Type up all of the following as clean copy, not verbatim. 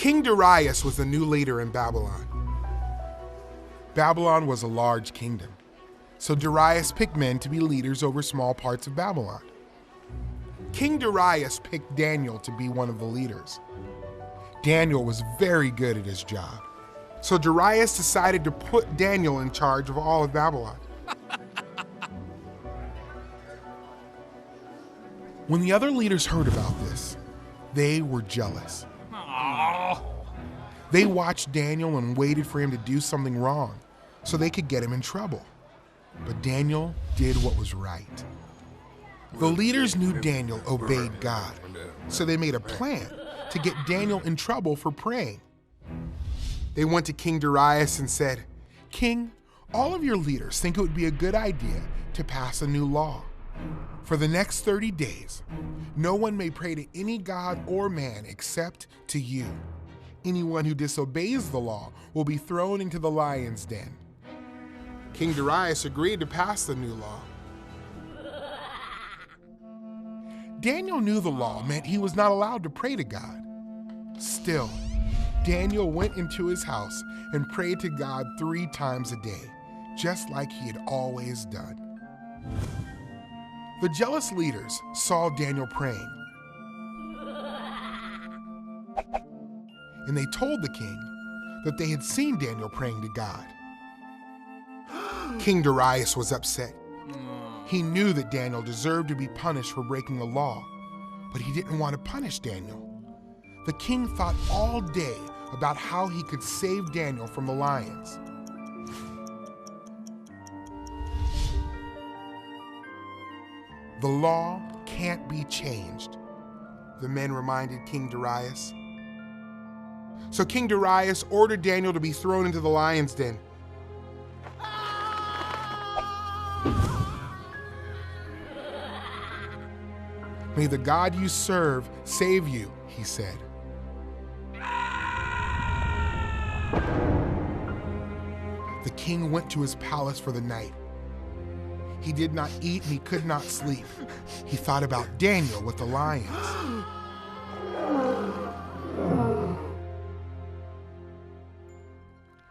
King Darius was the new leader in Babylon. Babylon was a large kingdom, so Darius picked men to be leaders over small parts of Babylon. King Darius picked Daniel to be one of the leaders. Daniel was very good at his job, so Darius decided to put Daniel in charge of all of Babylon. When the other leaders heard about this, they were jealous. They watched Daniel and waited for him to do something wrong so they could get him in trouble. But Daniel did what was right. The leaders knew Daniel obeyed God, so they made a plan to get Daniel in trouble for praying. They went to King Darius and said, "King, all of your leaders think it would be a good idea to pass a new law. For the next 30 days, no one may pray to any god or man except to you. Anyone who disobeys the law will be thrown into the lion's den." King Darius agreed to pass the new law. Daniel knew the law meant he was not allowed to pray to God. Still, Daniel went into his house and prayed to God 3 times a day, just like he had always done. The jealous leaders saw Daniel praying, and they told the king that they had seen Daniel praying to God. King Darius was upset. He knew that Daniel deserved to be punished for breaking the law, but he didn't want to punish Daniel. The king thought all day about how he could save Daniel from the lions. The law can't be changed, the men reminded King Darius. So King Darius ordered Daniel to be thrown into the lion's den. "May the God you serve save you," he said. The king went to his palace for the night. He did not eat and he could not sleep. He thought about Daniel with the lions.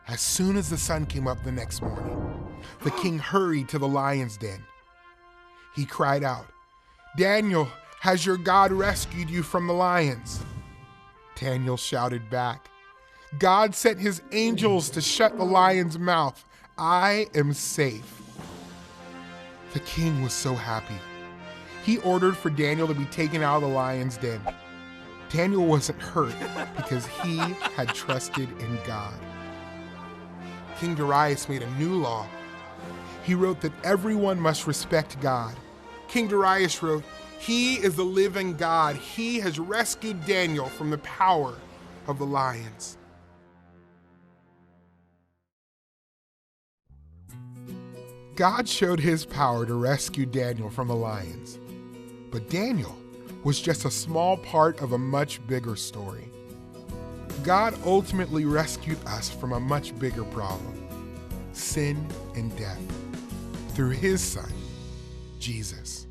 As soon as the sun came up the next morning, the king hurried to the lion's den. He cried out, "Daniel, has your God rescued you from the lions?" Daniel shouted back, "God sent his angels to shut the lion's mouth. I am safe." The king was so happy. He ordered for Daniel to be taken out of the lion's den. Daniel wasn't hurt because he had trusted in God. King Darius made a new law. He wrote that everyone must respect God. King Darius wrote, "He is the living God. He has rescued Daniel from the power of the lions." God showed his power to rescue Daniel from the lions, but Daniel was just a small part of a much bigger story. God ultimately rescued us from a much bigger problem, sin and death, through his son, Jesus.